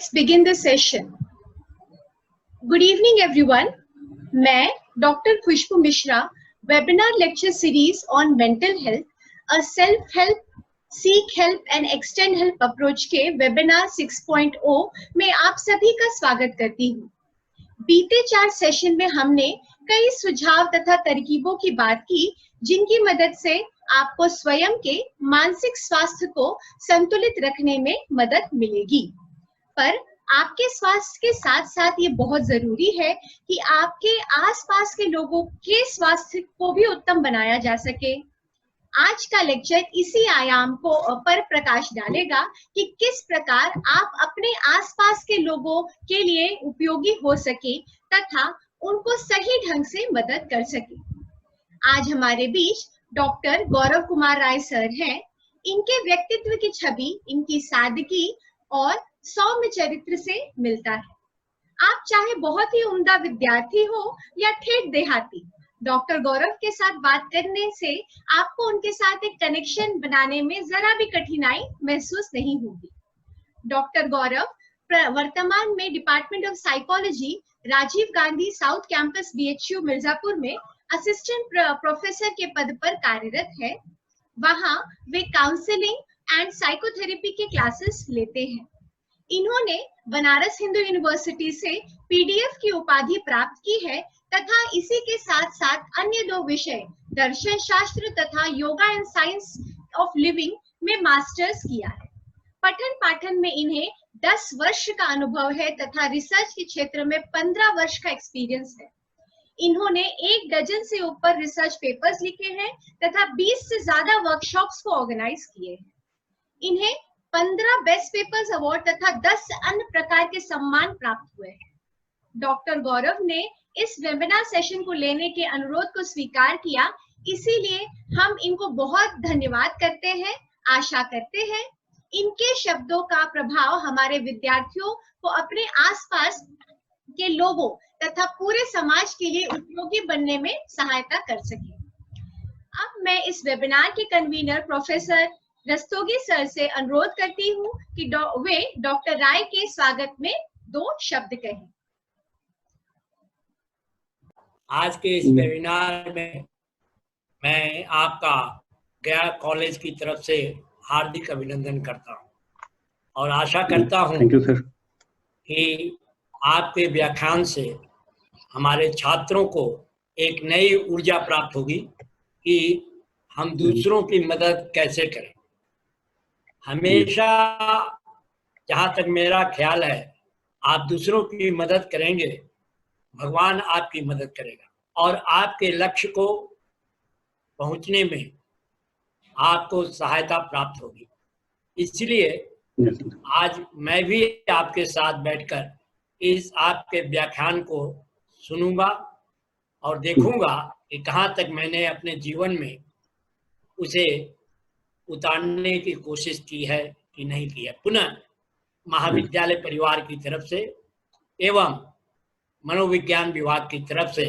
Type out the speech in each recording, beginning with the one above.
Let's begin the session. Good evening, everyone. मैं doctor Khushboo Mishra webinar lecture series on mental health, a self help, seek help and extend help approach के webinar 6.0 में आप सभी का स्वागत करती हूँ। बीते 4 सेशन में हमने कई सुझाव तथा तरकीबों की बात की, जिनकी मदद से आपको स्वयं के मानसिक स्वास्थ्य को संतुलित रखने में मदद मिलेगी। पर आपके स्वास्थ्य के साथ साथ ये बहुत जरूरी है कि आपके आसपास के लोगों के स्वास्थ्य को भी उत्तम बनाया जा सके। आज का लेक्चर इसी आयाम को पर प्रकाश डालेगा कि किस प्रकार आप अपने आसपास के लोगों के लिए उपयोगी हो सके तथा उनको सही ढंग से मदद कर सके। आज हमारे बीच डॉक्टर गौरव कुमार राय सर हैं। इनके व्यक्तित्व की छवि इनकी सादगी और सौम्य चरित्र से मिलता है। आप चाहे बहुत ही उम्दा विद्यार्थी हो या ठेठ देहाती, डॉक्टर गौरव के साथ बात करने से आपको उनके साथ एक कनेक्शन बनाने में जरा भी कठिनाई महसूस नहीं होगी। डॉक्टर गौरव वर्तमान में department of psychology, Rajiv Gandhi south campus BHU Mirzapur में असिस्टेंट प्रोफेसर के पद पर कार्यरत है। वहां वे काउंसलिंग एंड साइकोथेरेपी के क्लासेस लेते हैं। इन्होंने बनारस हिंदू यूनिवर्सिटी से पीडीएफ की उपाधि प्राप्त की है तथा इसी के साथ साथ अन्य 2 विषय दर्शन शास्त्र तथा yoga and science of living में मास्टर्स किया है। पठन पाठन में इन्हें 10 वर्ष का अनुभव है तथा रिसर्च के क्षेत्र में 15 वर्ष का एक्सपीरियंस है। इन्होंने 1 डजन से ऊपर रिसर्च पेपर्स लिखे हैं तथा 20 से ज्यादा वर्कशॉप्स को ऑर्गेनाइज किए हैं। इन्हें 15 बेस्ट पेपर्स अवार्ड तथा 10 अन्य प्रकार के सम्मान प्राप्त हुए हैं। डॉक्टर गौरव ने इस वेबिनार सेशन को लेने के अनुरोध को स्वीकार किया, इसीलिए हम इनको बहुत धन्यवाद करते हैं। आशा करते हैं इनके शब्दों का प्रभाव हमारे विद्यार्थियों को अपने आसपास के लोगों तथा पूरे समाज के लिए उपयोगी बनने में सहायता कर सके। अब मैं इस वेबिनार के कन्वीनर प्रोफेसर रस्तोगी सर से अनुरोध करती हूँ कि वे डॉक्टर राय के स्वागत में 2 शब्द कहें। आज के इस वेबिनार में मैं आपका गया कॉलेज की तरफ से हार्दिक अभिनंदन करता हूँ और आशा करता हूँ कि आपके व्याख्यान से हमारे छात्रों को एक नई ऊर्जा प्राप्त होगी कि हम दूसरों की मदद कैसे करें। हमेशा जहाँ तक मेरा ख्याल है, आप दूसरों की मदद करेंगे, भगवान आपकी मदद करेगा और आपके लक्ष्य को पहुँचने में आपको सहायता प्राप्त होगी। इसलिए आज मैं भी आपके साथ बैठकर इस आपके व्याख्यान को सुनूंगा और देखूंगा कि कहाँ तक मैंने अपने जीवन में उसे उतारने की कोशिश की है कि नहीं की है। पुनः महाविद्यालय परिवार की तरफ से एवं मनोविज्ञान विभाग की तरफ से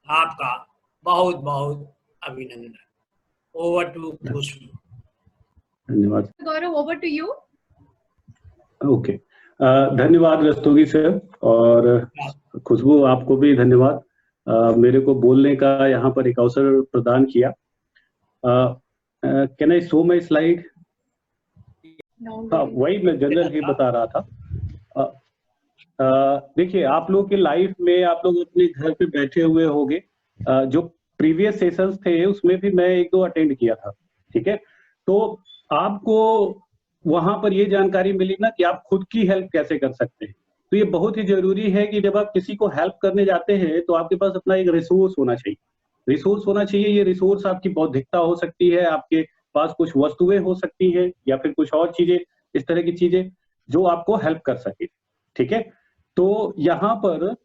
आपका बहुत बहुत अभिनंदन। ओवर टू खुशबू। धन्यवाद गौरव, ओवर टू यू। ओके, धन्यवाद रस्तोगी सर और खुशबू, आपको भी धन्यवाद मेरे को बोलने का यहाँ पर एक अवसर प्रदान किया। Can I show my slide? वही मैं जनरल ही बता रहा था। देखिए, आप लोग की लाइफ में आप लोग अपने घर पे बैठे हुए होंगे। जो प्रीवियस सेशंस थे उसमें भी मैं 1-2 अटेंड किया था, ठीक है। तो आपको वहां पर ये जानकारी मिली ना कि आप खुद की हेल्प कैसे कर सकते हैं। तो ये बहुत ही जरूरी है कि जब आप किसी को हेल्प करने जाते हैं तो आपके पास अपना एक रिसोर्स होना चाहिए। ये रिसोर्स आपकी बौद्धिकता हो सकती है, आपके पास कुछ वस्तुएं हो सकती है या फिर कुछ और चीजें, इस तरह की चीजें जो आपको हेल्प कर सके, ठीक है। तो यहाँ पर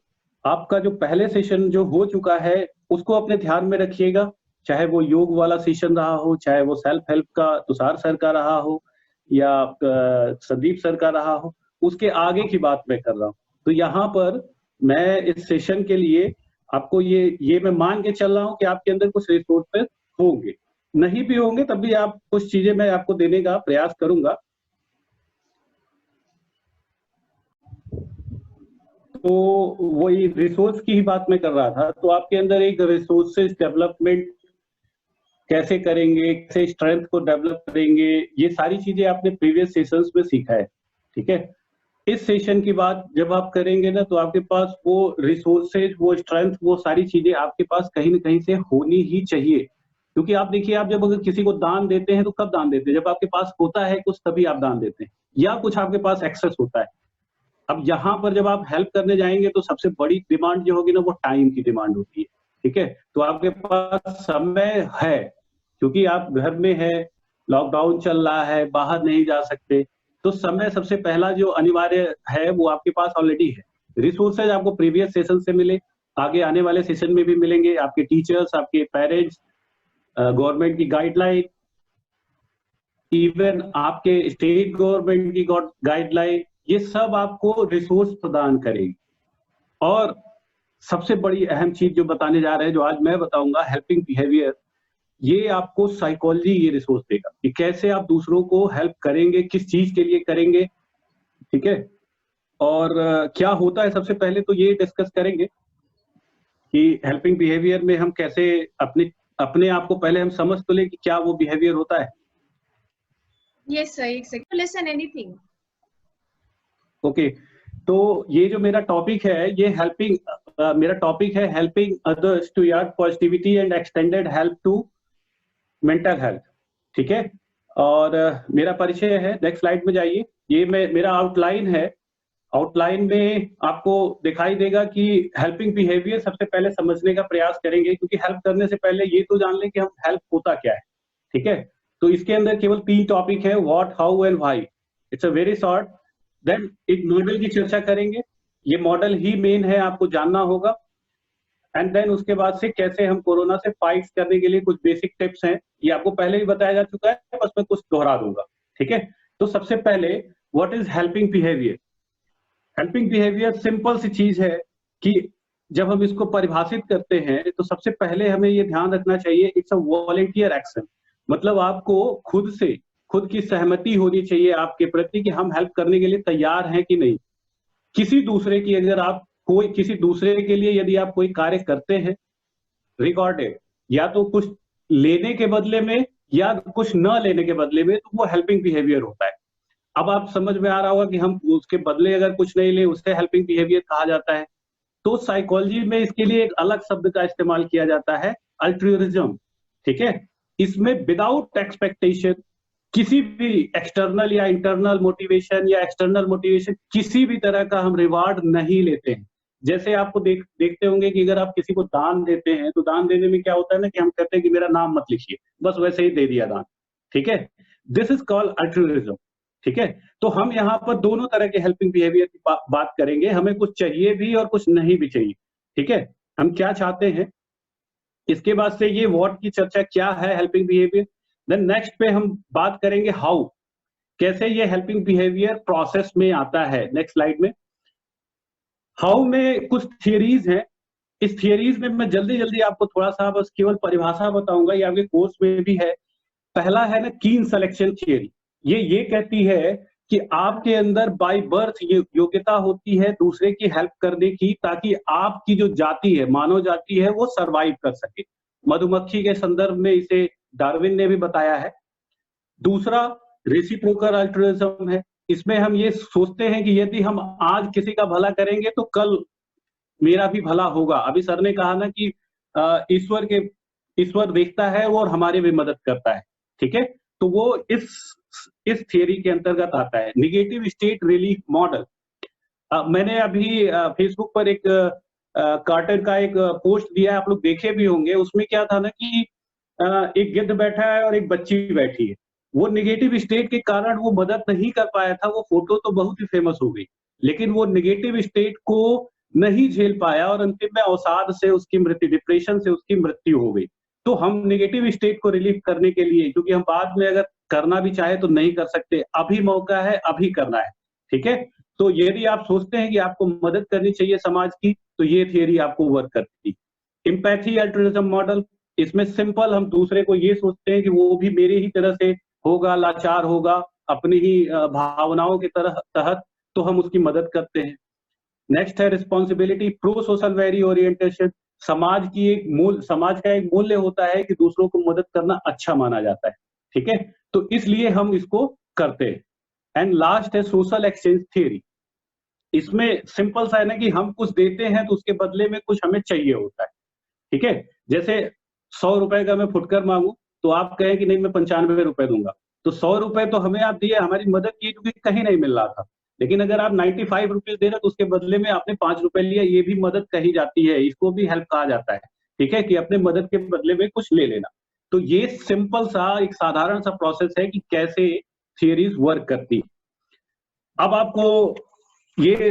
आपका जो पहले सेशन जो हो चुका है उसको अपने ध्यान में रखिएगा, चाहे वो योग वाला सेशन रहा हो, चाहे वो सेल्फ हेल्प का तुषार सर का रहा हो या संदीप सर का रहा हो, उसके आगे की बात मैं कर रहा हूँ। तो यहाँ पर मैं इस सेशन के लिए आपको ये मैं मान के चल रहा हूँ कि आपके अंदर कुछ रिसोर्सेस होंगे, नहीं भी होंगे तब भी आप कुछ चीजें मैं आपको देने का प्रयास करूंगा। तो वही रिसोर्स की ही बात मैं कर रहा था। तो आपके अंदर एक रिसोर्सेज डेवलपमेंट कैसे करेंगे, कैसे स्ट्रेंथ को डेवलप करेंगे, ये सारी चीजें आपने प्रीवियस सेशंस में सीखा है, ठीक है। इस सेशन की बात जब आप करेंगे ना, तो आपके पास वो रिसोर्सेज, वो स्ट्रेंथ, वो सारी चीजें आपके पास कहीं ना कहीं से होनी ही चाहिए। क्योंकि आप देखिए, आप जब अगर किसी को दान देते हैं तो कब दान देते हैं? जब आपके पास होता है कुछ, तभी आप दान देते हैं, या कुछ आपके पास एक्सेस होता है। अब यहाँ पर जब आप हेल्प करने जाएंगे तो सबसे बड़ी डिमांड जो होगी ना, वो टाइम की डिमांड होती है, ठीक है। तो आपके पास समय है, क्योंकि आप घर में है, लॉकडाउन चल रहा है, बाहर नहीं जा सकते, तो समय सबसे पहला जो अनिवार्य है वो आपके पास ऑलरेडी है। रिसोर्सेज आपको प्रीवियस सेशन से मिले, आगे आने वाले सेशन में भी मिलेंगे, आपके टीचर्स, आपके पेरेंट्स, गवर्नमेंट की गाइडलाइन, इवन आपके स्टेट गवर्नमेंट की गाइडलाइन, ये सब आपको रिसोर्स प्रदान करेगी। और सबसे बड़ी अहम चीज जो बताने जा रहे हैं, जो आज मैं बताऊंगा, हेल्पिंग बिहेवियर, ये आपको साइकोलॉजी ये रिसोर्स देगा कि कैसे आप दूसरों को हेल्प करेंगे, किस चीज के लिए करेंगे, ठीक है। और क्या होता है, सबसे पहले तो ये डिस्कस करेंगे कि हेल्पिंग बिहेवियर में हम कैसे अपने आप को पहले हम समझ तो ले कि क्या वो बिहेवियर होता है। Yes, sir. Exactly. Listen, anything. Okay, तो ये जो मेरा टॉपिक है, ये मेरा टॉपिक है helping others towards positivity and extended help to mental health, ठीक है। और मेरा परिचय है, नेक्स्ट स्लाइड में जाइए। ये मेरा आउटलाइन है। आउटलाइन में आपको दिखाई देगा कि हेल्पिंग बिहेवियर सबसे पहले समझने का प्रयास करेंगे, क्योंकि हेल्प करने से पहले ये तो जान लें कि हम हेल्प होता क्या है, ठीक है। तो इसके अंदर केवल 3 टॉपिक है, what, how and why. It's a very short. Then एक मॉडल की चर्चा करेंगे, ये मॉडल ही मेन है, आपको जानना होगा। एंड देन उसके बाद से कैसे हम कोरोना से फाइट करने के लिए कुछ बेसिक टिप्स हैं, ये आपको पहले भी बताया जा चुका है, बस मैं कुछ दोहरा दूंगा, ठीक है। तो सबसे पहले, what is helping behaviour? Helping behaviour simple सी चीज है कि जब हम इसको परिभाषित करते हैं तो सबसे पहले हमें ये ध्यान रखना चाहिए, इट्स अ वॉलंटियर एक्शन। मतलब आपको खुद की सहमति होनी चाहिए आपके प्रति कि हम हेल्प करने के लिए तैयार हैं कि नहीं। किसी दूसरे के लिए यदि आप कोई कार्य करते हैं रिकॉर्डेड, या तो कुछ लेने के बदले में या कुछ न लेने के बदले में, तो वो हेल्पिंग बिहेवियर होता है। अब आप समझ में आ रहा होगा कि हम उसके बदले अगर कुछ नहीं ले, उसे हेल्पिंग बिहेवियर कहा जाता है। तो साइकोलॉजी में इसके लिए एक अलग शब्द का इस्तेमाल किया जाता है, अल्ट्रुइज्म, ठीक है। इसमें विदाउट एक्सपेक्टेशन, किसी भी एक्सटर्नल या इंटरनल मोटिवेशन या एक्सटर्नल मोटिवेशन, किसी भी तरह का हम रिवार्ड नहीं लेते हैं। जैसे आपको देखते होंगे कि अगर आप किसी को दान देते हैं, तो दान देने में क्या होता है ना, कि हम कहते हैं कि मेरा नाम मत लिखिए, बस वैसे ही दे दिया दान, ठीक है। दिस इज कॉल्ड अल्ट्रुइज्म, ठीक है। तो हम यहाँ पर दोनों तरह के हेल्पिंग बिहेवियर की बात करेंगे। हमें कुछ चाहिए भी और कुछ नहीं भी चाहिए, ठीक है। हम क्या चाहते हैं, इसके बाद से ये व्हाट की चर्चा क्या है हेल्पिंग बिहेवियर। देन नेक्स्ट पे हम बात करेंगे हाउ, कैसे ये हेल्पिंग बिहेवियर प्रोसेस में आता है। नेक्स्ट स्लाइड में हाउ में कुछ थियरीज हैं। इस थियरीज में मैं जल्दी आपको थोड़ा सा बस केवल परिभाषा बताऊंगा, ये आपके कोर्स में भी है। पहला है ना, कीन सिलेक्शन थियरी। ये कहती है कि आपके अंदर बाय बर्थ योग्यता होती है दूसरे की हेल्प करने की, ताकि आपकी जो जाति है, मानव जाति है, वो सरवाइव कर सके। मधुमक्खी के संदर्भ में इसे डार्विन ने भी बताया है। दूसरा रेसिप्रोकल अल्ट्रुइज्म है। इसमें हम ये सोचते हैं कि यदि हम आज किसी का भला करेंगे तो कल मेरा भी भला होगा। अभी सर ने कहा ना कि ईश्वर देखता है और हमारी भी मदद करता है, ठीक है। तो वो इस थियरी के अंतर्गत आता है। निगेटिव स्टेट रिलीफ मॉडल, मैंने अभी फेसबुक पर एक कार्टर का एक पोस्ट दिया है, आप लोग देखे भी होंगे। उसमें क्या था ना कि एक गिद्ध बैठा है और एक बच्ची बैठी है। वो निगेटिव स्टेट के कारण वो मदद नहीं कर पाया था। वो फोटो तो बहुत ही फेमस हो गई, लेकिन वो निगेटिव स्टेट को नहीं झेल पाया और अंतिम में अवसाद से उसकी मृत्यु, डिप्रेशन से उसकी मृत्यु हो गई। तो हम निगेटिव स्टेट को रिलीव करने के लिए, क्योंकि हम बाद में अगर करना भी चाहे तो नहीं कर सकते, अभी मौका है, अभी करना है, ठीक है। तो यदि आप सोचते हैं कि आपको मदद करनी चाहिए समाज की, तो ये थियरी आपको वर्क करती है। एम्पैथी अल्ट्रुइज्म मॉडल, इसमें सिंपल हम दूसरे को ये सोचते हैं कि वो भी मेरे ही तरह से होगा, लाचार होगा, अपनी ही भावनाओं के तहत, तो हम उसकी मदद करते हैं। नेक्स्ट है responsibility, pro social value orientation, समाज का एक मूल्य होता है कि दूसरों को मदद करना अच्छा माना जाता है, ठीक है, तो इसलिए हम इसको करते हैं। एंड लास्ट है सोशल एक्सचेंज थियरी। इसमें सिंपल सा है ना कि हम कुछ देते हैं तो उसके बदले में कुछ हमें चाहिए होता है, ठीक है। जैसे 100 रुपए का मैं फुटकर मांगू तो आप कहें कि नहीं मैं 95 रुपए दूंगा, तो 100 रुपए तो हमें आप दिए, हमारी मदद की, क्योंकि कहीं नहीं मिल रहा था। लेकिन अगर आप 95 रुपीज दे रहे तो उसके बदले में आपने 5 रुपए लिया, ये भी मदद कही जाती है, इसको भी हेल्प कहा जाता है, ठीक है, कि अपने मदद के बदले में कुछ ले लेना। तो ये सिंपल सा एक साधारण सा प्रोसेस है कि कैसे थियरीज वर्क करती है। अब आपको ये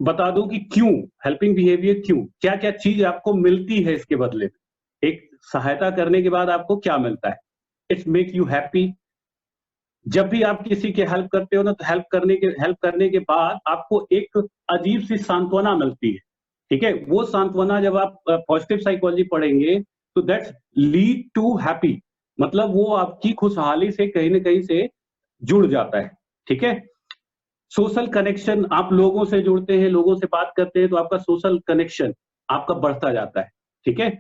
बता दूं कि क्यों हेल्पिंग बिहेवियर, क्यों, क्या क्या चीज आपको मिलती है इसके बदले में। एक सहायता करने के बाद आपको क्या मिलता है? It's make you happy. जब भी आप किसी की हेल्प करते हो ना, तो हेल्प करने के बाद आपको एक अजीब सी सांत्वना मिलती है, ठीक है। वो सांत्वना जब आप पॉजिटिव साइकोलॉजी पढ़ेंगे तो दैट्स लीड टू हैप्पी, मतलब वो आपकी खुशहाली से कहीं ना कहीं से जुड़ जाता है, ठीक है। सोशल कनेक्शन, आप लोगों से जुड़ते हैं, लोगों से बात करते हैं तो आपका सोशल कनेक्शन आपका बढ़ता जाता है, ठीक है।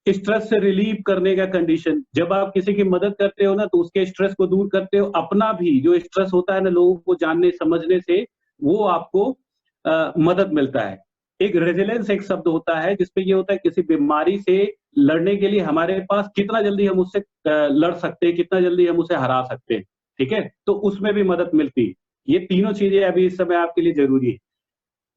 स्ट्रेस से रिलीव करने का कंडीशन, जब आप किसी की मदद करते हो ना तो उसके स्ट्रेस को दूर करते हो, अपना भी जो स्ट्रेस होता है ना लोगों को जानने समझने से, वो आपको मदद मिलता है। एक रेजिलेंस एक शब्द होता है जिसपे ये होता है किसी बीमारी से लड़ने के लिए हमारे पास कितना जल्दी हम उससे लड़ सकते हैं, कितना जल्दी हम उसे हरा सकते हैं, ठीक है, तो उसमें भी मदद मिलती है। ये तीनों चीजें अभी इस समय आपके लिए जरूरी है।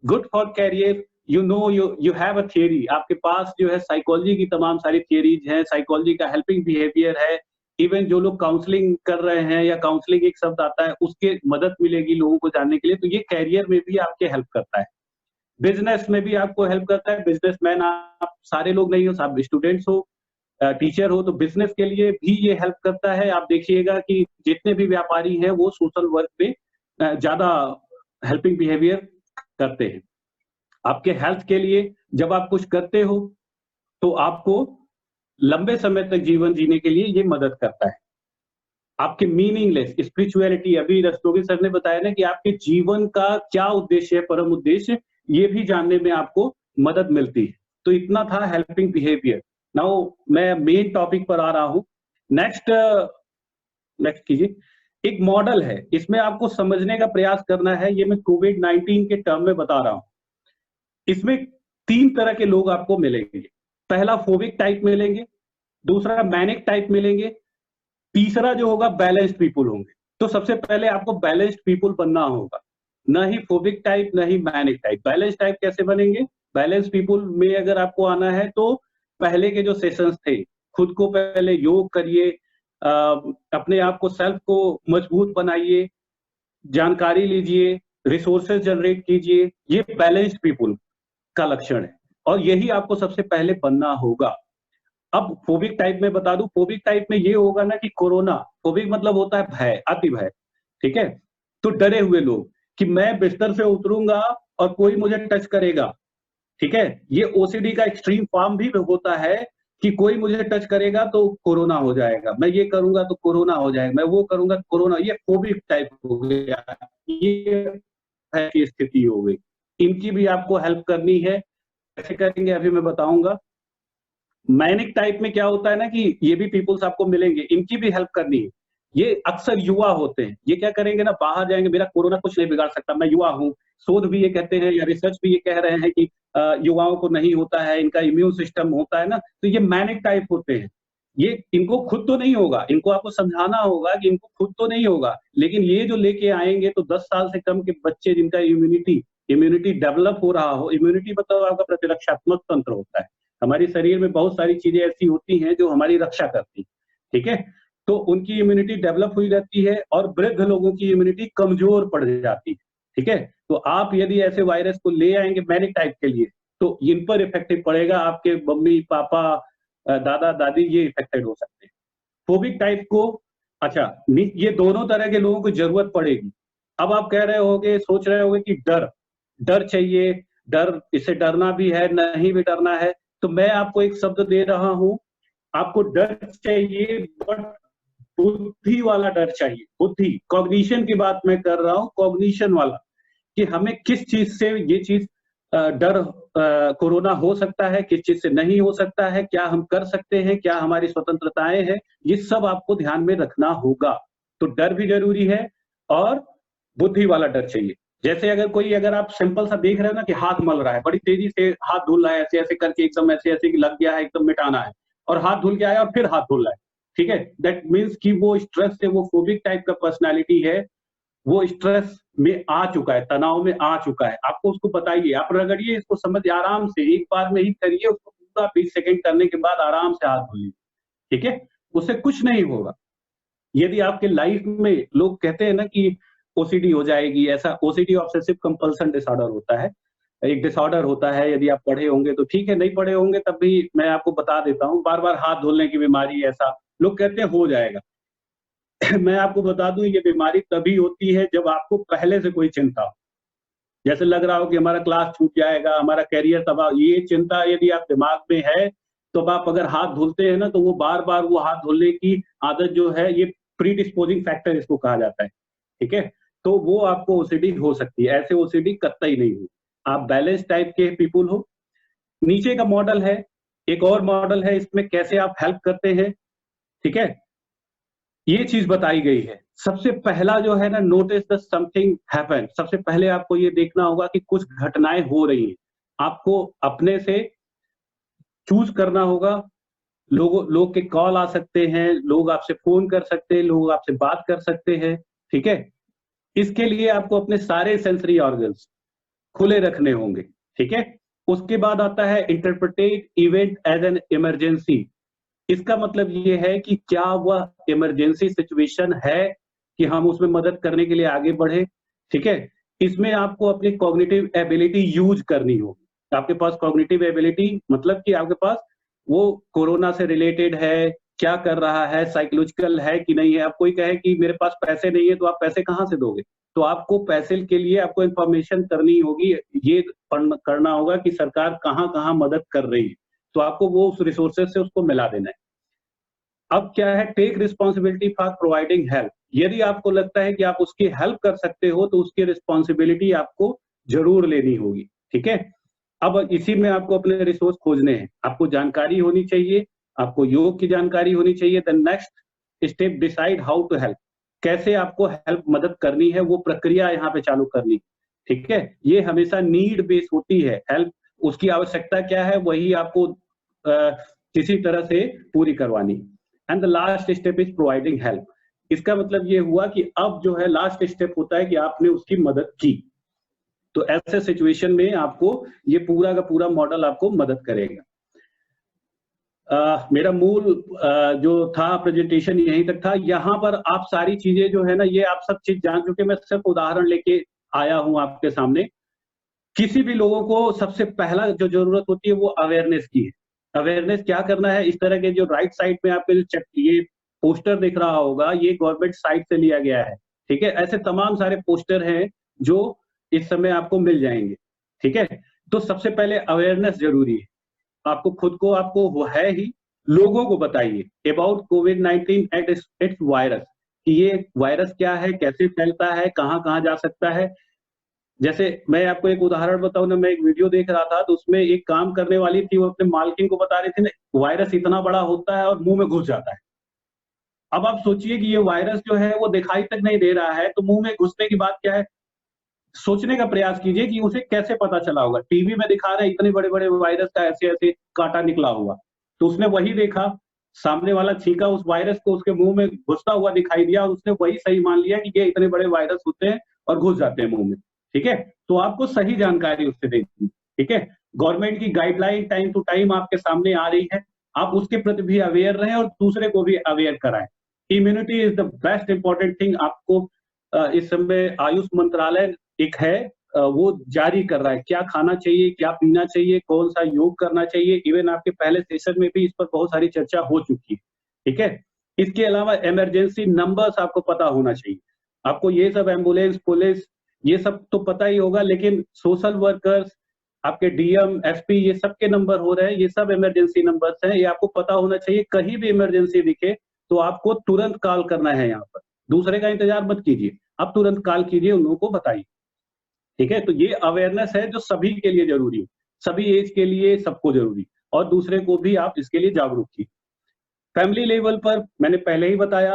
Good for career, you have a theory, आपके पास जो है साइकोलॉजी की तमाम सारी थियरीज हैं, साइकोलॉजी का हेल्पिंग बिहेवियर है। इवन जो लोग काउंसलिंग कर रहे हैं या काउंसलिंग एक शब्द आता है उसके मदद मिलेगी लोगों को जानने के लिए, तो ये कैरियर में भी आपके हेल्प करता है। बिजनेस में भी आपको हेल्प करता है। बिजनेसमैन आप सारे लोग नहीं हो, आप स्टूडेंट्स हो, टीचर हो, तो बिजनेस के लिए भी ये हेल्प करता है। आप देखिएगा कि जितने भी व्यापारी हैं वो सोशल वर्क पे ज्यादा हेल्पिंग बिहेवियर करते हैं। आपके हेल्थ के लिए जब आप कुछ करते हो तो आपको लंबे समय तक जीवन जीने के लिए ये मदद करता है। आपके मीनिंगलेस स्पिरिचुअलिटी, अभी रस्तोगी सर ने बताया ना कि आपके जीवन का क्या उद्देश्य है, परम उद्देश्य, ये भी जानने में आपको मदद मिलती है। तो इतना था हेल्पिंग बिहेवियर। नाउ मैं मेन टॉपिक पर आ रहा हूं। नेक्स्ट कीजिए। एक मॉडल है, इसमें आपको समझने का प्रयास करना है, ये मैं कोविड-19 के टर्म में बता रहा हूं। इसमें 3 तरह के लोग आपको मिलेंगे। पहला फोबिक टाइप मिलेंगे, दूसरा मैनिक टाइप मिलेंगे, तीसरा जो होगा बैलेंस्ड पीपुल होंगे। तो सबसे पहले आपको बैलेंस्ड पीपुल बनना होगा, ना ही फोबिक टाइप ना ही मैनिक टाइप। बैलेंस टाइप कैसे बनेंगे? बैलेंस पीपुल में अगर आपको आना है तो पहले के जो सेशंस थे, खुद को पहले योग करिए, अपने आप को सेल्फ को मजबूत बनाइए, जानकारी लीजिए, रिसोर्सेज जनरेट कीजिए, ये बैलेंस्ड पीपुल का लक्षण है और यही आपको सबसे पहले बनना होगा। अब फोबिक टाइप में बता दूं, फोबिक टाइप में ये होगा ना कि कोरोना, फोबिक मतलब होता है भय, अति भय, ठीक है। तो डरे हुए लोग कि मैं बिस्तर से उतरूंगा और कोई मुझे टच करेगा, ठीक है। ये ओसीडी का एक्सट्रीम फॉर्म भी होता है कि कोई मुझे टच करेगा तो कोरोना हो जाएगा, मैं ये करूंगा तो कोरोना हो जाएगा, मैं वो करूंगा तो कोरोना। ये फोबिक टाइप हो गया, ये भय की स्थिति हो गई। इनकी भी आपको हेल्प करनी है। कैसे करेंगे अभी मैं बताऊंगा। मैनिक टाइप में क्या होता है ना कि ये भी पीपल्स आपको मिलेंगे, इनकी भी हेल्प करनी है। ये अक्सर युवा होते हैं, ये क्या करेंगे ना, बाहर जाएंगे, मेरा कोरोना कुछ नहीं बिगाड़ सकता, मैं युवा हूँ। शोध भी ये कहते हैं या रिसर्च भी ये कह रहे हैं कि युवाओं को नहीं होता है, इनका इम्यून सिस्टम होता है ना, तो ये मैनिक टाइप होते हैं। ये इनको खुद तो नहीं होगा, इनको आपको समझाना होगा कि इनको खुद तो नहीं होगा, लेकिन ये जो लेके आएंगे तो 10 साल से कम के बच्चे जिनका इम्यूनिटी डेवलप हो रहा हो, इम्यूनिटी मतलब आपका प्रतिरक्षात्मक तंत्र होता है। हमारे शरीर में बहुत सारी चीजें ऐसी होती हैं जो हमारी रक्षा करती, ठीक है, तो उनकी इम्यूनिटी डेवलप हुई रहती है और वृद्ध लोगों की इम्यूनिटी कमजोर पड़ जाती है, ठीक है। तो आप यदि ऐसे वायरस को ले आएंगे मैनिक टाइप के लिए तो इन पर इफेक्टिव पड़ेगा, आपके मम्मी पापा दादा दादी ये इफेक्टेड हो सकते हैं। फोबिक टाइप को, अच्छा, ये दोनों तरह के लोगों को जरूरत पड़ेगी। अब आप कह रहे होगे, सोच रहे होगे कि डर चाहिए, डर, इससे डरना भी है, नहीं भी डरना है, तो मैं आपको एक शब्द दे रहा हूं, आपको डर चाहिए बट बुद्धि वाला डर चाहिए। बुद्धि, कॉग्निशन की बात मैं कर रहा हूं, कॉग्निशन वाला। कि हमें किस चीज से ये चीज डर कोरोना हो सकता है, किस चीज से नहीं हो सकता है, क्या हम कर सकते हैं, क्या हमारी स्वतंत्रताएं हैं, ये सब आपको ध्यान में रखना होगा। तो डर भी जरूरी है और बुद्धि वाला डर चाहिए। जैसे अगर आप सिंपल सा देख रहे हो ना कि हाथ मल रहा है, बड़ी तेजी से हाथ धुल रहा है, ऐसे ऐसे करके एकदम ऐसे ऐसे लग गया है, एकदम मिटाना है, और हाथ धुल के आया और फिर हाथ धुल रहा है, ठीक है, दैट मीन्स कि वो स्ट्रेस से, वो फोबिक टाइप का पर्सनैलिटी है, वो स्ट्रेस में आ चुका है, तनाव में आ चुका है। आपको उसको बताइए, आप रगड़िए इसको, समझ आराम से एक बार में ही करिए उसको, पूरा 20 सेकंड करने के बाद आराम से हाथ धुलिए, ठीक है, उससे कुछ नहीं होगा। यदि आपके लाइफ में, लोग कहते हैं ना कि ओसीडी हो जाएगी, ऐसा ओसीडी ऑब्सेसिव कंपल्सन डिसऑर्डर होता है, एक डिसऑर्डर होता है। यदि आप पढ़े होंगे तो ठीक है, नहीं पढ़े होंगे तब भी मैं आपको बता देता हूँ, बार बार हाथ धुलने की बीमारी, ऐसा लोग कहते हैं हो जाएगा। मैं आपको बता दूं, ये बीमारी तभी होती है जब आपको पहले से कोई चिंता हो, जैसे लग रहा हो कि हमारा क्लास छूट जाएगा, हमारा करियर तबाह, ये चिंता यदि आप दिमाग में है तो आप अगर हाथ धुलते हैं ना, तो वो बार बार वो हाथ धुलने की आदत जो है, ये प्री डिस्पोजिंग फैक्टर इसको कहा जाता है, ठीक है, तो वो आपको ओसीडी हो सकती है। ऐसे ओसीडी कतई नहीं हो, आप बैलेंस टाइप के पीपुल हो। नीचे का मॉडल है, एक और मॉडल है, इसमें कैसे आप हेल्प करते हैं, ठीक है, ये चीज बताई गई है। सबसे पहला जो है ना, नोटिस द समथिंग हैपन। सबसे पहले आपको ये देखना होगा कि कुछ घटनाएं हो रही हैं, आपको अपने से चूज करना होगा। लोग के कॉल आ सकते हैं, लोग आपसे फोन कर सकते हैं, लोग आपसे बात कर सकते हैं, ठीक है, इसके लिए आपको अपने सारे सेंसरी ऑर्गन्स खुले रखने होंगे, ठीक है। उसके बाद आता है interpreted event as an emergency. इसका मतलब ये है कि क्या वह इमरजेंसी सिचुएशन है कि हम उसमें मदद करने के लिए आगे बढ़े, ठीक है। इसमें आपको अपनी कॉग्निटिव एबिलिटी यूज करनी होगी। आपके पास कॉग्निटिव एबिलिटी मतलब कि आपके पास वो कोरोना से रिलेटेड है, क्या कर रहा है, साइकोलॉजिकल है कि नहीं है। अब कोई कहे कि मेरे पास पैसे नहीं है, तो आप पैसे कहाँ से दोगे, तो आपको पैसे के लिए आपको इंफॉर्मेशन करनी होगी, ये करना होगा कि सरकार कहाँ कहाँ मदद कर रही है, तो आपको वो उस रिसोर्सेज से उसको मिला देना है। अब क्या है, take responsibility for providing help. यदि आपको लगता है कि आप उसकी हेल्प कर सकते हो, तो उसकी रिस्पॉन्सिबिलिटी आपको जरूर लेनी होगी, ठीक है। अब इसी में आपको अपने रिसोर्स खोजने हैं, आपको जानकारी होनी चाहिए, आपको योग की जानकारी होनी चाहिए। The next step, decide how to help. कैसे आपको हेल्प मदद करनी है, वो प्रक्रिया यहाँ पे चालू करनी, ठीक है। ये हमेशा नीड बेस होती है हेल्प, उसकी आवश्यकता क्या है वही आपको किसी तरह से पूरी करवानी। And the last step is providing help. इसका मतलब ये हुआ कि अब जो है लास्ट स्टेप होता है कि आपने उसकी मदद की। तो ऐसे सिचुएशन में आपको ये पूरा का पूरा मॉडल आपको मदद करेगा। मेरा मूल जो था प्रेजेंटेशन यहीं तक था। यहाँ पर आप सारी चीजें जो है ना, ये आप सब चीज जान चुके, मैं सिर्फ उदाहरण लेके आया हूं आपके सामने। किसी भी लोगों को सबसे पहला जो जरूरत होती है वो अवेयरनेस की है। अवेयरनेस क्या करना है, इस तरह के जो राइट साइड में आपके ये पोस्टर दिख रहा होगा, ये गवर्नमेंट साइट से लिया गया है, ठीक है। ऐसे तमाम सारे पोस्टर हैं जो इस समय आपको मिल जाएंगे, ठीक है। तो सबसे पहले अवेयरनेस जरूरी है, आपको खुद को, आपको वो है ही, लोगों को बताइए about covid and it's virus, कि ये वायरस क्या है, कैसे फैलता है, कहाँ कहाँ जा सकता है। जैसे मैं आपको एक उदाहरण बताऊं ना, मैं एक वीडियो देख रहा था, तो उसमें एक काम करने वाली थी, वो अपने मालकिन को बता रही थी ना, वायरस इतना बड़ा होता है और मुंह में घुस जाता है। अब आप सोचिए कि ये वायरस जो है वो दिखाई तक नहीं दे रहा है, तो मुंह में घुसने की बात क्या है। सोचने का प्रयास कीजिए कि उसे कैसे पता चला होगा। टीवी में दिखा रहे इतने बड़े बड़े वायरस का ऐसे ऐसे कांटा निकला हुआ, तो उसने वही देखा, सामने वाला छींका उस वायरस को, उसके मुंह में घुसता हुआ दिखाई दिया, और उसने वही सही मान लिया कि ये इतने बड़े वायरस होते हैं और घुस जाते हैं मुंह में, ठीक है। तो आपको सही जानकारी उससे देनी, ठीक है। गवर्नमेंट की गाइडलाइन टाइम टू टाइम आपके सामने आ रही है, आप उसके प्रति भी अवेयर रहें और दूसरे को भी अवेयर कराएं। Immunity is the best important thing. आपको इस समय आयुष मंत्रालय एक है, वो जारी कर रहा है क्या खाना चाहिए, क्या पीना चाहिए, कौन सा योग करना चाहिए। इवन आपके पहले सेशन में भी इस पर बहुत सारी चर्चा हो चुकी है, ठीक है। इसके अलावा इमरजेंसी नंबर्स आपको पता होना चाहिए। आपको ये सब एम्बुलेंस, पुलिस, ये सब तो पता ही होगा, लेकिन सोशल वर्कर्स, आपके डीएम, एसपी, ये सब के नंबर हो रहे हैं, ये सब इमरजेंसी नंबर्स हैं, ये आपको पता होना चाहिए। कहीं भी इमरजेंसी दिखे तो आपको तुरंत कॉल करना है। यहाँ पर दूसरे का इंतजार मत कीजिए, आप तुरंत कॉल कीजिए, उन लोगों को बताइए, ठीक है, तो ये अवेयरनेस है जो सभी के लिए जरूरी है, सभी एज के लिए सबको जरूरी, और दूसरे को भी आप इसके लिए जागरूक कीजिए। फैमिली लेवल पर मैंने पहले ही बताया,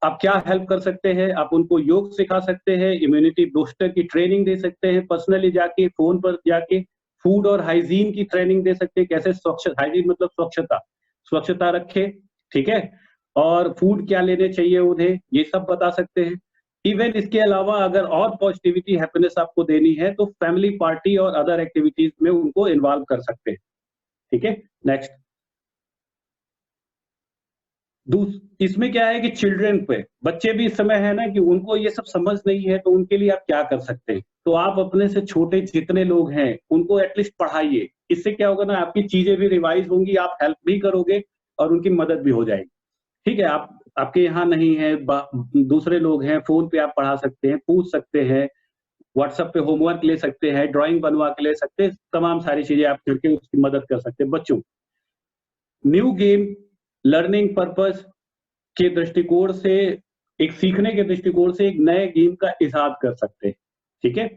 आप क्या हेल्प कर सकते हैं, आप उनको योग सिखा सकते हैं, इम्यूनिटी बूस्टर की ट्रेनिंग दे सकते हैं, पर्सनली जाके फोन पर जाके फूड और हाइजीन की ट्रेनिंग दे सकते हैं, कैसे स्वच्छ, हाइजीन मतलब स्वच्छता रखे, ठीक है, और फूड क्या लेने चाहिए उन्हें, ये सब बता सकते हैं। इवन इसके अलावा अगर और पॉजिटिविटी हैप्पीनेस आपको देनी है तो फैमिली पार्टी और अदर एक्टिविटीज में उनको इन्वॉल्व कर सकते हैं, ठीक है। नेक्स्ट, इसमें क्या है कि चिल्ड्रन पे, बच्चे भी इस समय है ना कि उनको ये सब समझ नहीं है, तो उनके लिए आप क्या कर सकते हैं, तो आप अपने से छोटे जितने लोग हैं उनको एटलीस्ट पढ़ाइए, इससे क्या होगा ना, आपकी चीजें भी रिवाइज होंगी, आप हेल्प भी करोगे और उनकी मदद भी हो जाएगी, ठीक है। आपके यहाँ नहीं है, दूसरे लोग हैं, फोन पे आप पढ़ा सकते हैं, पूछ सकते हैं, व्हाट्सएप पे होमवर्क ले सकते हैं, ड्राइंग बनवा के ले सकते हैं, तमाम सारी चीजें आप करके उसकी मदद कर सकते हैं। बच्चों, न्यू गेम लर्निंग पर्पस के दृष्टिकोण से, एक सीखने के दृष्टिकोण से एक नए गेम का इजाद कर सकते हैं, ठीक है।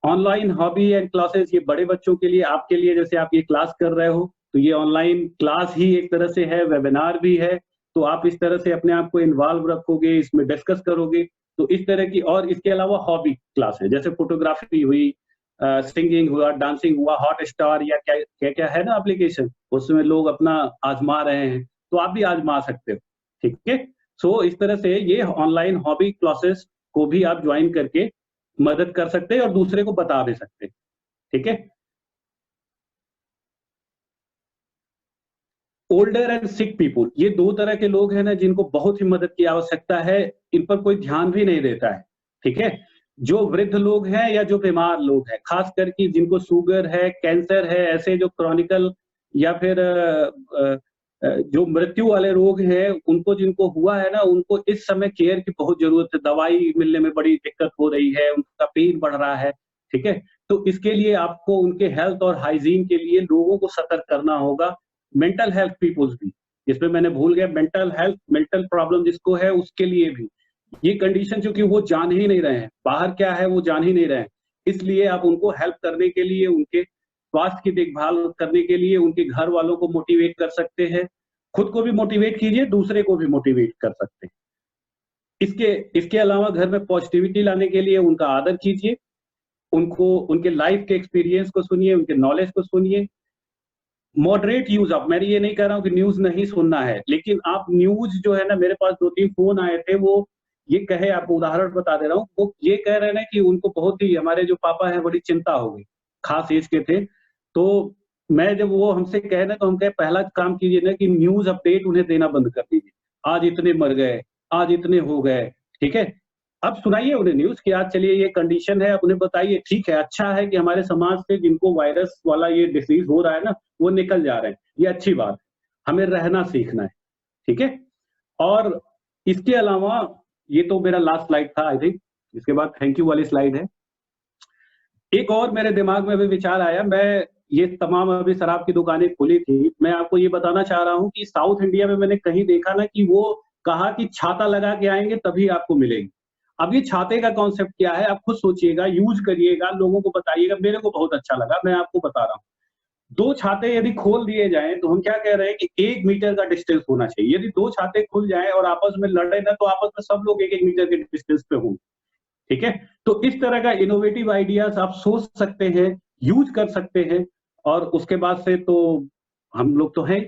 ऑनलाइन हॉबी एंड क्लासेस, ये बड़े बच्चों के लिए, आपके लिए, जैसे आप ये क्लास कर रहे हो तो ये ऑनलाइन क्लास ही एक तरह से है, वेबिनार भी है, तो आप इस तरह से अपने आप को इन्वॉल्व रखोगे, इसमें डिस्कस करोगे, तो इस तरह की। और इसके अलावा हॉबी क्लास है, जैसे फोटोग्राफी हुई, सिंगिंग हुआ, डांसिंग हुआ, हॉट स्टार या क्या क्या क्या है ना एप्लीकेशन, उसमें लोग अपना आजमा रहे हैं, तो आप भी आजमा सकते हो, ठीक है। सो इस तरह से ये ऑनलाइन हॉबी क्लासेस को भी आप ज्वाइन करके मदद कर सकते हैं और दूसरे को बता भी सकते हैं, ठीक है। ओल्डर एंड सिक पीपुल, ये दो तरह के लोग हैं ना जिनको बहुत ही मदद की आवश्यकता है, इन पर कोई ध्यान भी नहीं देता है, ठीक है। जो वृद्ध लोग हैं या जो बीमार लोग हैं, खास करके जिनको शुगर है, कैंसर है, ऐसे जो क्रॉनिकल या फिर जो मृत्यु वाले रोग हैं, उनको जिनको हुआ है ना, उनको इस समय केयर की बहुत जरूरत है, दवाई मिलने में बड़ी दिक्कत हो रही है, उनका पेन बढ़ रहा है, ठीक है। तो इसके लिए आपको उनके हेल्थ और हाइजीन के लिए लोगों को सतर्क करना होगा। मेंटल हेल्थ पीपुल्स भी, इसमें मैंने भूल गया, मेंटल हेल्थ, मेंटल प्रॉब्लम जिसको है उसके लिए भी ये कंडीशन, चूंकि वो जान ही नहीं रहे हैं बाहर क्या है, वो जान ही नहीं रहे हैं, इसलिए आप उनको हेल्प करने के लिए, उनके स्वास्थ्य की देखभाल करने के लिए उनके घर वालों को मोटिवेट कर सकते हैं, खुद को भी मोटिवेट कीजिए, दूसरे को भी मोटिवेट कर सकते हैं। इसके अलावा घर में पॉजिटिविटी लाने के लिए उनका आदर कीजिए, उनको उनके लाइफ के एक्सपीरियंस को सुनिए, उनके नॉलेज को सुनिए। मॉडरेट यूज, अब मैं ये नहीं कह रहा हूँ कि न्यूज नहीं सुनना है, लेकिन आप न्यूज जो है ना, मेरे पास 2-3 फोन आए थे, वो ये कहे, आपको उदाहरण बता दे रहा हूँ, वो ये कह रहे हैं कि उनको बहुत ही, हमारे जो पापा है बड़ी चिंता हो गई, खास एज के थे, तो मैं जब वो हमसे कह रहे तो हम कहे पहला काम कीजिए ना कि न्यूज अपडेट उन्हें देना बंद कर दीजिए, आज इतने मर गए, आज इतने हो गए, ठीक है। अब सुनाइए उन्हें न्यूज कि आज चलिए ये कंडीशन है, अब उन्हें बताइए, ठीक है, अच्छा है कि हमारे समाज से जिनको वायरस वाला ये डिसीज हो रहा है ना, वो निकल जा रहे हैं, ये अच्छी बात है, हमें रहना सीखना है, ठीक है। और इसके अलावा, ये तो मेरा लास्ट स्लाइड था आई थिंक, इसके बाद थैंक यू वाली स्लाइड है। एक और मेरे दिमाग में अभी विचार आया, मैं ये तमाम अभी शराब की दुकानें खुली थी, मैं आपको ये बताना चाह रहा हूँ कि साउथ इंडिया में मैंने कहीं देखा ना कि वो कहा कि छाता लगा के आएंगे तभी आपको मिलेगी। अब ये छाते का कॉन्सेप्ट क्या है, आप खुद सोचिएगा, यूज करिएगा, लोगों को बताइएगा, मेरे को बहुत अच्छा लगा, मैं आपको बता रहा हूँ। 2 छाते यदि खोल दिए जाएं तो हम क्या कह रहे हैं कि 1 मीटर का डिस्टेंस होना चाहिए, यदि 2 छाते खुल जाएं और आपस में लड़े ना, तो आपस में सब लोग 1-1 मीटर के डिस्टेंस पे हों, ठीक है। तो इस तरह का इनोवेटिव आइडियाज आप सोच सकते हैं, यूज कर सकते हैं, और उसके बाद से तो हम लोग तो हैं।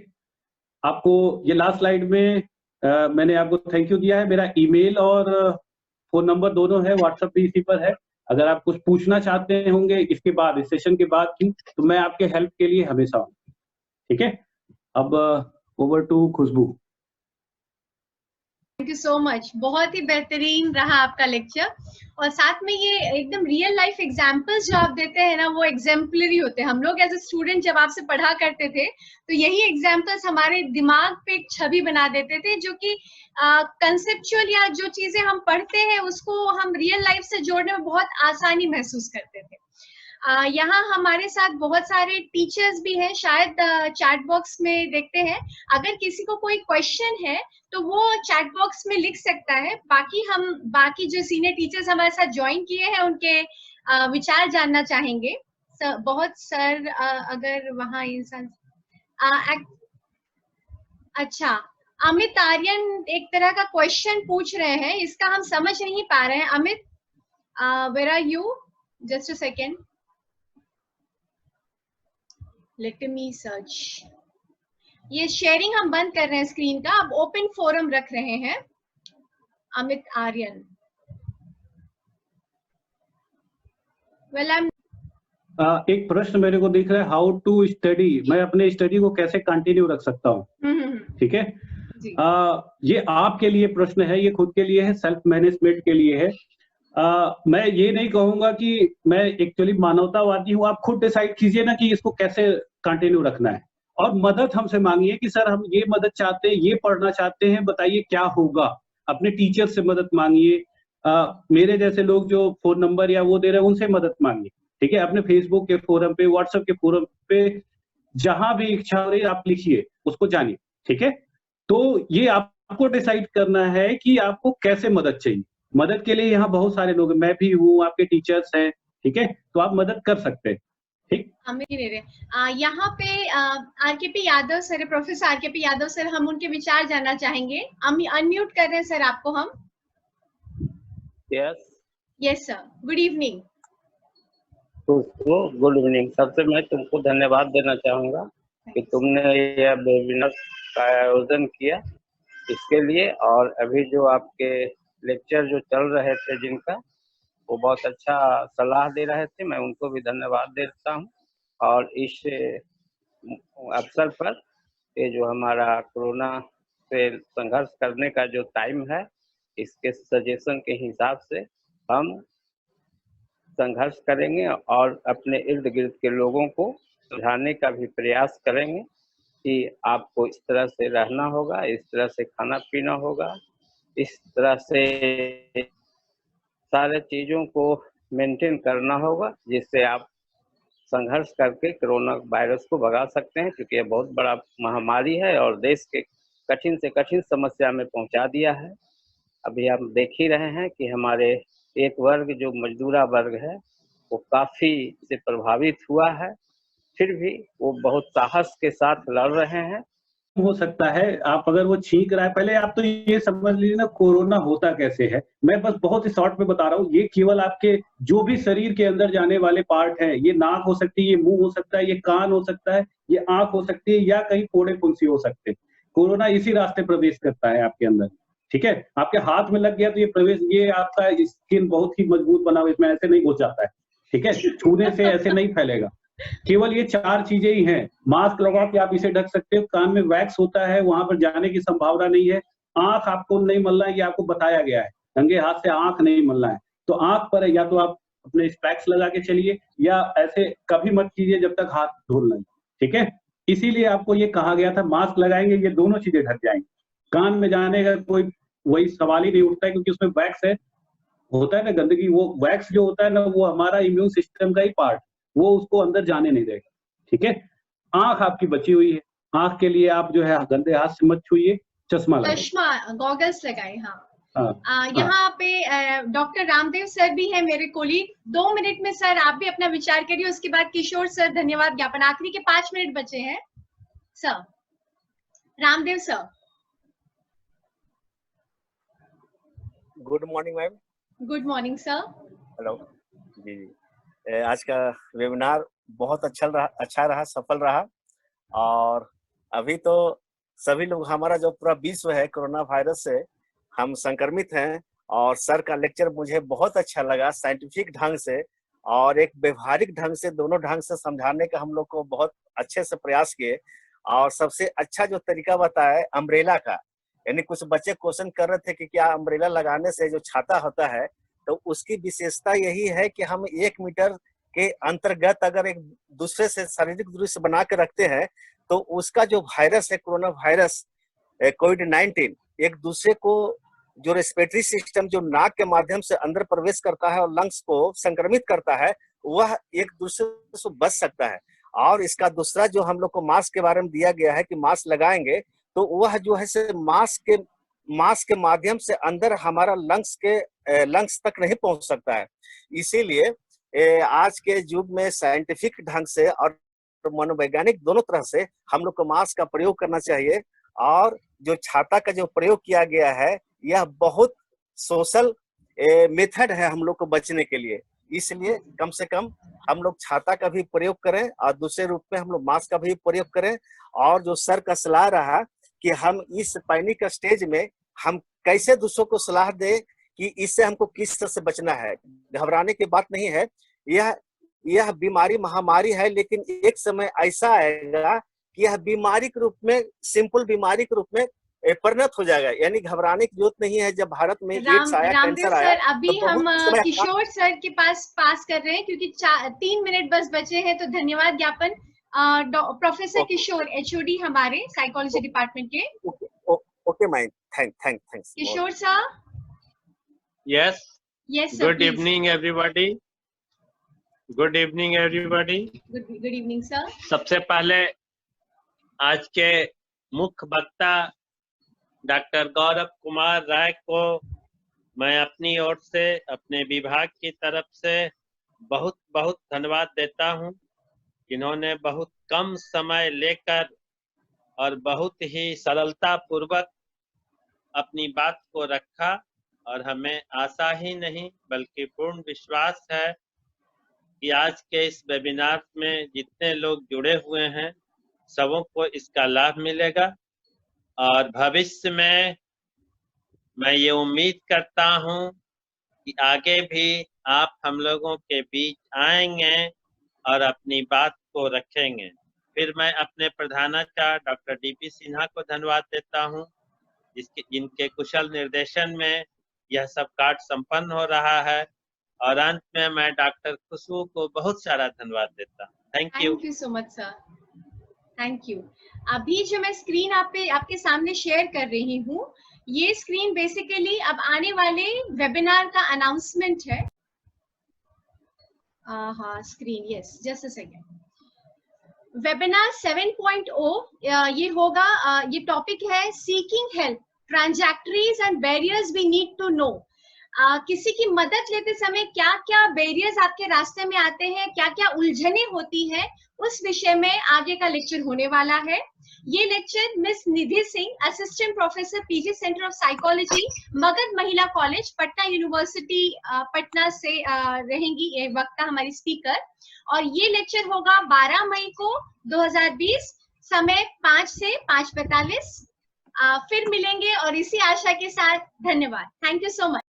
आपको ये लास्ट स्लाइड में मैंने आपको थैंक यू दिया है, मेरा ईमेल और फोन नंबर दोनों है, व्हाट्सएप भी इसी पर है, अगर आप कुछ पूछना चाहते होंगे इसके बाद, इस सेशन के बाद की, तो मैं आपके हेल्प के लिए हमेशा हूँ, ठीक है। अब over to Khushboo. Thank you so much, बहुत ही बेहतरीन रहा आपका लेक्चर, और साथ में ये एकदम रियल लाइफ एग्जांपल्स जो आप देते हैं ना, वो एग्जाम्पलरी होते हैं। हम लोग एज ए स्टूडेंट जब आपसे पढ़ा करते थे तो यही एग्जांपल्स हमारे दिमाग पे एक छवि बना देते थे, जो कि कंसेप्चुअल या जो चीजें हम पढ़ते हैं उसको हम रियल लाइफ से जोड़ने में बहुत आसानी महसूस करते थे। यहाँ हमारे साथ बहुत सारे टीचर्स भी हैं, शायद चैट बॉक्स में देखते हैं। अगर किसी को कोई क्वेश्चन है तो वो चैट बॉक्स में लिख सकता है। बाकी जो सीनियर टीचर्स हमारे साथ ज्वाइन किए हैं उनके विचार जानना चाहेंगे। सर अगर वहाँ इंसान अच्छा, अमित आर्यन एक तरह का क्वेश्चन पूछ रहे हैं, इसका हम समझ नहीं पा रहे हैं। Amit, where are you? Just a second, let me search. ये शेयरिंग हम बंद कर रहे हैं स्क्रीन का, अब ओपन फोरम रख रहे हैं। अमित आर्यन, एक प्रश्न मेरे को दिख रहा है, हाउ टू स्टडी, मैं अपने स्टडी को कैसे कंटिन्यू रख सकता हूँ? ठीक है, ये आपके लिए प्रश्न है, ये खुद के लिए है, सेल्फ मैनेजमेंट के लिए है। मैं ये नहीं कहूंगा कि मैं एक्चुअली मानवतावादी हूँ, आप खुद डिसाइड कीजिए ना कि इसको कैसे कंटिन्यू रखना है, और मदद हमसे मांगिए कि सर हम ये मदद चाहते हैं, ये पढ़ना चाहते हैं, बताइए क्या होगा। अपने टीचर से मदद मांगिए, मेरे जैसे लोग जो फोन नंबर या वो दे रहे हैं उनसे मदद मांगिए, ठीक है। अपने फेसबुक के फोरम पे, व्हाट्सएप के फोरम पे, जहां भी इच्छा हो रही है आप लिखिए, उसको जानिए, ठीक है। तो ये आपको डिसाइड करना है कि आपको कैसे मदद चाहिए। मदद के लिए यहाँ बहुत सारे लोग हैं, मैं भी हूँ, आपके टीचर्स हैं, ठीक है, तो आप मदद कर सकते हैं, ठीक। यहाँ पे RKP Yadav sir, professor RKP Yadav sir, हम उनके विचार जानना चाहेंगे। अनम्यूट कर रहे हैं सर आपको हम। Yes sir, good evening. Good evening. सबसे मैं तुमको धन्यवाद देना चाहूँगा कि तुमने यह वेबिनार का आयोजन किया इसके लिए, और अभी जो आपके लेक्चर जो चल रहे थे जिनका, वो बहुत अच्छा सलाह दे रहे थे, मैं उनको भी धन्यवाद देता हूँ। और इस अवसर पर ये जो हमारा कोरोना से संघर्ष करने का जो टाइम है, इसके सजेशन के हिसाब से हम संघर्ष करेंगे और अपने इर्द गिर्द के लोगों को समझाने का भी प्रयास करेंगे कि आपको इस तरह से रहना होगा, इस तरह से खाना पीना होगा, इस तरह से सारे चीज़ों को मेंटेन करना होगा, जिससे आप संघर्ष करके कोरोना वायरस को भगा सकते हैं, क्योंकि ये बहुत बड़ा महामारी है और देश के कठिन से कठिन समस्या में पहुंचा दिया है। अभी हम देख ही रहे हैं कि हमारे एक वर्ग जो मजदूरा वर्ग है वो काफ़ी से प्रभावित हुआ है, फिर भी वो बहुत साहस के साथ लड़ रहे हैं। हो सकता है आप अगर वो छींक रहा है, पहले आप तो ये समझ लीजिए ना कोरोना होता कैसे है। मैं बस बहुत ही शॉर्ट में बता रहा हूँ, ये केवल आपके जो भी शरीर के अंदर जाने वाले पार्ट हैं, ये नाक हो सकती है, ये मुंह हो सकता है, ये कान हो सकता है, ये आंख हो सकती है, या कहीं फोड़े फुंसी हो सकते हैं। कोरोना इसी रास्ते प्रवेश करता है आपके अंदर, ठीक है। आपके हाथ में लग गया तो ये प्रवेश, ये आपका स्किन बहुत ही मजबूत बना हुआ, इसमें ऐसे नहीं घुस जाता है, ठीक है, छूने से ऐसे नहीं फैलेगा। केवल ये 4 चीजें ही हैं। मास्क लगा के आप इसे ढक सकते हो, कान में वैक्स होता है, वहां पर जाने की संभावना नहीं है। आंख आपको नहीं मलना है, ये आपको बताया गया है, नंगे हाथ से आंख नहीं मलना है। तो आंख पर या तो आप अपने स्पेक्स लगा के चलिए, या ऐसे कभी मत कीजिए जब तक हाथ धुल नहीं, ठीक है। इसीलिए आपको ये कहा गया था, मास्क लगाएंगे ये दोनों चीजें ढक जाएंगी। कान में जाने का कोई वही सवाल ही नहीं उठता है, क्योंकि उसमें वैक्स है, होता है ना गंदगी, वो वैक्स जो होता है ना, वो हमारा इम्यून सिस्टम का ही पार्ट, वो उसको अंदर जाने नहीं देगा, ठीक है। आंख आपकी बची हुई है, आंख के लिए आप जो है गंदे हाथ से मत छुइए, चश्मा गॉगल्स लगाए। यहाँ पे डॉक्टर रामदेव सर भी है मेरे कोलीग। 2 मिनट में सर आप भी अपना विचार करिए, उसके बाद किशोर सर धन्यवाद ज्ञापन। आखिरी के 5 मिनट बचे हैं सर। Ramdev sir. Good morning ma'am. Good morning sir. Hello जी। आज का वेबिनार बहुत अच्छा रहा, सफल रहा। और अभी तो सभी लोग, हमारा जो पूरा विश्व है कोरोना वायरस से हम संक्रमित हैं, और सर का लेक्चर मुझे बहुत अच्छा लगा, साइंटिफिक ढंग से और एक व्यवहारिक ढंग से, दोनों ढंग से समझाने का हम लोग को बहुत अच्छे से प्रयास किए। और सबसे अच्छा जो तरीका बताया अम्ब्रेला का, यानी कुछ बच्चे क्वेश्चन कर रहे थे कि क्या अम्ब्रेला लगाने से जो छाता होता है, तो उसकी विशेषता यही है कि हम 1 मीटर के अंतर्गत अगर एक दूसरे से शारीरिक दूरी से बना के रखते हैं, तो उसका जो वायरस है, कोरोना वायरस कोविड-19, एक दूसरे को जो रेस्पिरेटरी सिस्टम जो नाक के माध्यम से अंदर प्रवेश करता है और लंग्स को संक्रमित करता है, वह एक दूसरे से बच सकता है। और इसका दूसरा जो हम लोग को मास्क के बारे में दिया गया है कि मास्क लगाएंगे तो वह जो है से मास्क के माध्यम से अंदर हमारा लंग्स तक नहीं पहुंच सकता है। इसीलिए आज के युग में साइंटिफिक ढंग से और मनोवैज्ञानिक दोनों तरह से हम लोग को मास्क का प्रयोग करना चाहिए। और जो छाता का जो प्रयोग किया गया है यह बहुत सोशल मेथड है हम लोग को बचने के लिए, इसलिए कम से कम हम लोग छाता का भी प्रयोग करें और दूसरे रूप में हम लोग मास्क का भी प्रयोग करें। और जो सर का सलाह रहा कि हम इस पैनिक स्टेज में हम कैसे दूसरों को सलाह दें कि इससे हमको किस तरह से बचना है। घबराने की बात नहीं है, यह बीमारी महामारी है, लेकिन एक समय ऐसा आएगा कि यह बीमारी के रूप में, सिंपल बीमारी के रूप में परिणत हो जाएगा। यानी घबराने की जरूरत नहीं है। जब भारत में एड्स आया, कैंसर आया, अभी तो हम किशोर सर के पास कर रहे हैं क्योंकि 3 मिनट बस बचे हैं, तो धन्यवाद ज्ञापन प्रोफेसर किशोर, HOD हमारे साइकोलॉजी डिपार्टमेंट के। ओके माइन, thanks Kishore sir. Yes sir, good evening everybody. Good evening sir. सबसे पहले आज के मुख्य वक्ता डॉक्टर गौरव कुमार राय को मैं अपनी ओर से, अपने विभाग की तरफ से बहुत बहुत धन्यवाद देता हूं। इन्होंने बहुत कम समय लेकर और बहुत ही सरलता पूर्वक अपनी बात को रखा, और हमें आशा ही नहीं बल्कि पूर्ण विश्वास है कि आज के इस वेबिनार में जितने लोग जुड़े हुए हैं सबों को इसका लाभ मिलेगा। और भविष्य में मैं ये उम्मीद करता हूं कि आगे भी आप हम लोगों के बीच आएंगे और अपनी बात को रखेंगे। फिर मैं अपने प्रधानाचार्य डॉक्टर DP सिन्हा को धन्यवाद देता हूं, जिनके कुशल निर्देशन में यह सब कार्य संपन्न हो रहा है। और अंत में मैं डॉक्टर खुशबू को बहुत सारा धन्यवाद देता हूँ। Thank you so much sir, thank you. अभी जो मैं स्क्रीन आपके सामने शेयर कर रही हूँ, ये स्क्रीन बेसिकली अब आने वाले वेबिनार का अनाउंसमेंट है। हाँ screen, yes, just a second. Webinar 7.0 ये होगा, ये टॉपिक है seeking help, trajectories and barriers we need to know. किसी की मदद लेते समय क्या क्या बैरियर्स आपके रास्ते में आते हैं, क्या क्या उलझने होती हैं, उस विषय में आगे का लेक्चर होने वाला है। ये lecture miss Nidhi Singh, assistant professor PG centre of psychology, Magadh महिला कॉलेज, पटना यूनिवर्सिटी पटना से रहेंगी ये वक्ता, हमारी स्पीकर। और ये लेक्चर होगा 12 मई को 2020, समय 5 से 5:45। फिर मिलेंगे और इसी आशा के साथ धन्यवाद। Thank you so much.